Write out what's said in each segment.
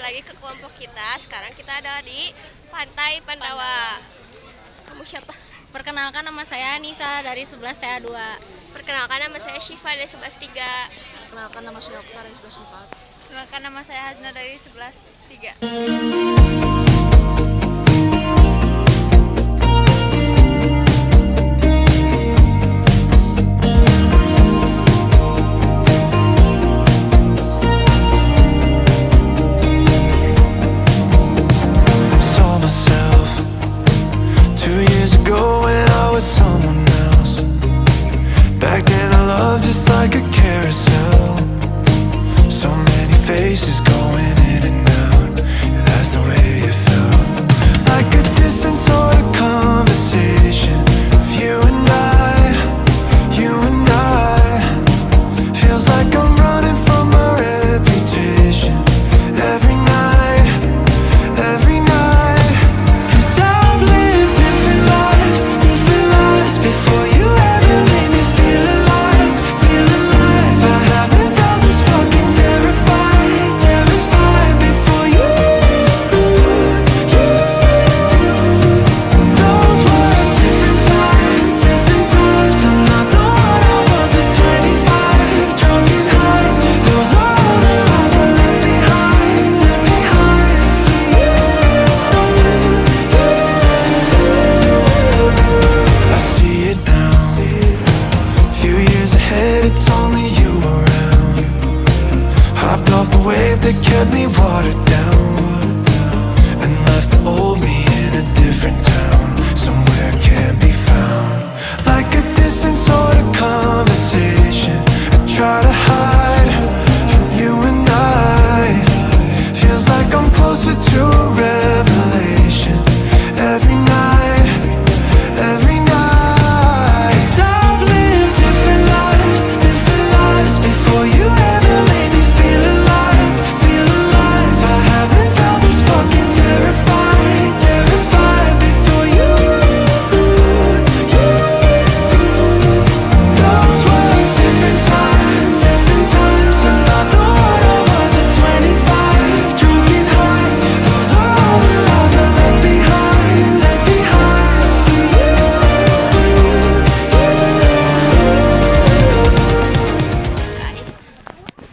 lagi ke kelompok kita. Sekarang kita ada di Pantai Pandawa. Kamu siapa? Perkenalkan, nama saya Nisa dari 11 TA2. Perkenalkan, nama saya Syifa dari 11-3. Perkenalkan, nama saya Oktar dari 11-4. Perkenalkan, nama saya Hazna dari 11-3. Just like a carousel, so many faces going in and out. Yeah, that's the way it felt. Like a distant sort of conversation of you and I, you and I. Feels like I'm running from my reputation every night, every night. 'Cause I've lived different lives before you ever made me feel alive. That kept me watered down and left the old me in a different town, somewhere can't be found. Like a distant sort of conversation I try to hide from you and I. Feels like I'm closer to a revelation every night, every night. 'Cause I've lived different lives before you ever made me feel alive.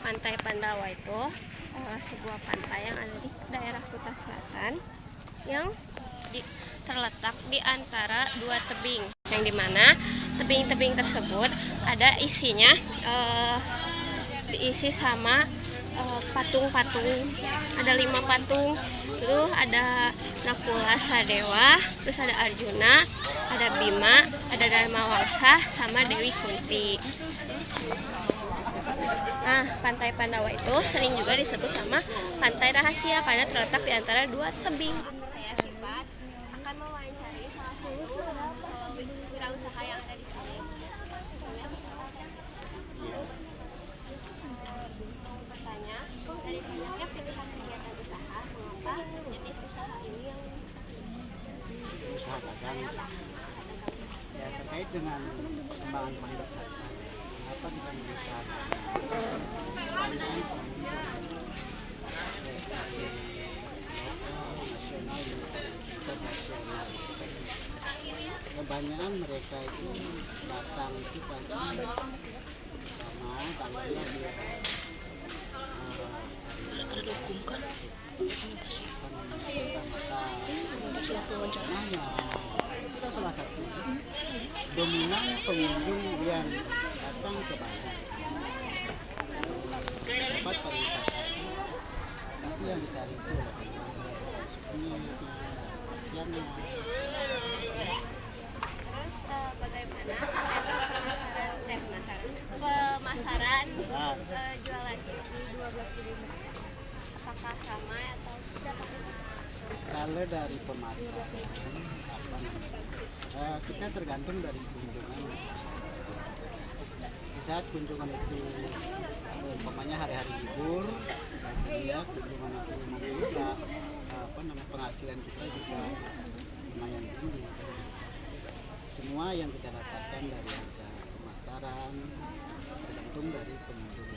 Pantai Pandawa itu sebuah pantai yang ada di daerah Kuta Selatan yang terletak di antara dua tebing, yang dimana tebing-tebing tersebut ada isinya diisi sama patung-patung. Ada 5 patung, terus ada Nakula Sadewa, terus ada Arjuna, ada Bima, ada Dharma Wangsa, sama Dewi Kunti. Nah, Pantai Pandawa itu sering juga disebut sama pantai rahasia karena terletak di antara dua tebing. Saya Syifa akan mewawancari salah satu wirausaha yang ada di sini. Bertanya, dari banyaknya pilihan kegiatan usaha, mengapa jenis usaha ini yang usaha dagang ya terkait dengan pengembangan pariwisata? Kenapa kita berusaha kebanyakan mereka itu datang itu pasti sama tanggalnya dia ada hukum kan kita salah satu dominan pengunjung yang datang ke Bali tempat pariwisata pasti yang dicari itu yang bagaimana pemasaran jualan di 12.000, apakah ramai atau tidak? Kalau dari pemasaran kita tergantung dari kunjungan. Di saat kunjungan itu umpamanya hari-hari libur, ya kunjungan itu juga penghasilan kita juga lumayan tinggi. Semua yang kita dapatkan dari harga pemasaran tergantung dari pengunjung.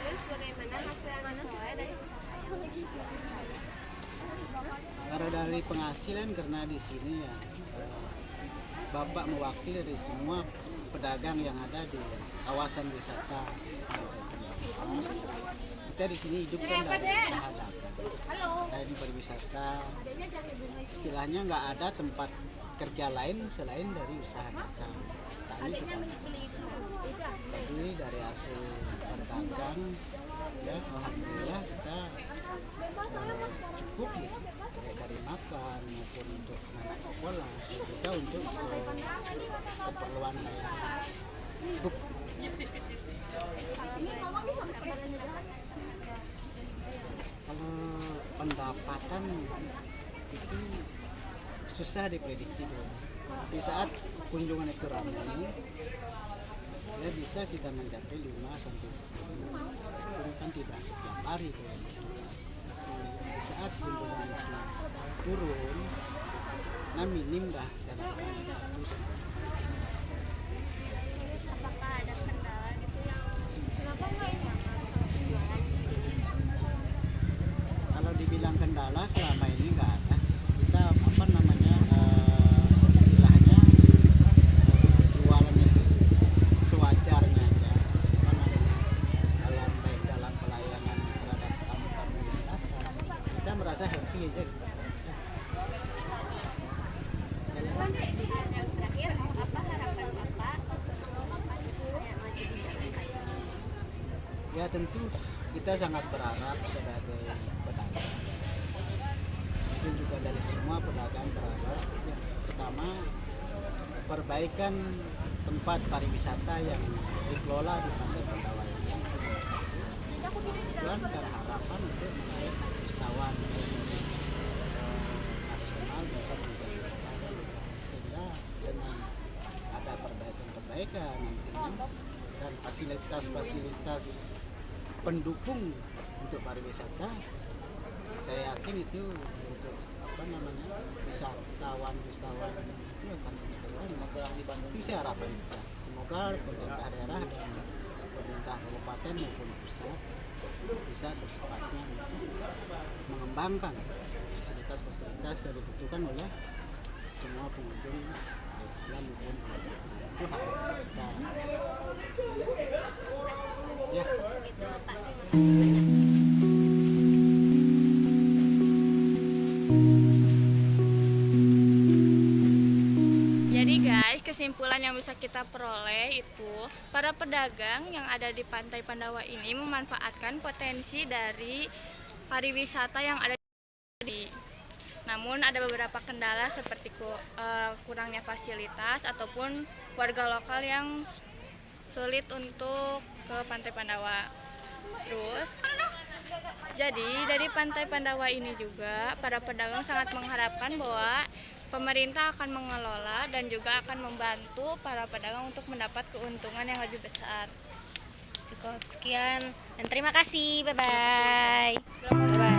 Terus bagaimana hasil yang diperoleh dari usaha Dari penghasilan karena di sini ya Bapak mewakili dari semua pedagang yang ada di kawasan wisata. Kita di sini hidup kan dari usaha dagang. Kita ini berwisata, istilahnya nggak ada tempat kerja lain selain dari usaha dagang. Tani jadi dari hasil berdagang, ya alhamdulillah kita cukup gitu. Dari makan maupun untuk anak sekolah, juga untuk keperluan hidup. Kalau pendapatan itu susah diprediksi dulu. Di saat kunjungan itu ramai, ya bisa kita mencapai 5 sampai 10. Itu kan tidak setiap hari tuh. Di saat kunjungan itu turun, nah minim dah dalam satu. Apakah ada kendala gitu yang kenapa nggak jualan di sini? Kalau dibilang kendala selama ini nggak ada sih. Kita apa namanya istilahnya jualan itu sewajarnya aja. Apa namanya, baik dalam pelayanan terhadap tamu-tamu yang datang, kita merasa happy aja gitu. Yang terakhir, apa harapan Bapak untuk yang maju di Jakarta? Ya tentu kita sangat berharap sebagai pedagang, itu juga dari semua pedagang berharap yang pertama perbaikan tempat pariwisata yang dikelola di Pantai Pandawa ini yang nomor satu. Tujuan dan harapan untuk menarik wisatawan nasional dapat menjadi sehingga dengan ada perbaikan nantinya dan fasilitas-fasilitas pendukung untuk pariwisata, saya yakin itu untuk apa namanya wisatawan itu akan semakin banyak. Itu saya harapkan kita. Semoga pemerintah daerah dan pemerintah kabupaten maupun pusat bisa secepatnya mengembangkan fasilitas yang dibutuhkan oleh semua pengunjung maupun itu harapan kita. Ya. Jadi guys, kesimpulan yang bisa kita peroleh itu para pedagang yang ada di Pantai Pandawa ini memanfaatkan potensi dari pariwisata yang ada di. Namun ada beberapa kendala seperti kurangnya fasilitas ataupun warga lokal yang sulit untuk ke Pantai Pandawa. Terus, jadi dari Pantai Pandawa ini juga para pedagang sangat mengharapkan bahwa pemerintah akan mengelola dan juga akan membantu para pedagang untuk mendapat keuntungan yang lebih besar. Cukup sekian dan terima kasih. Bye bye.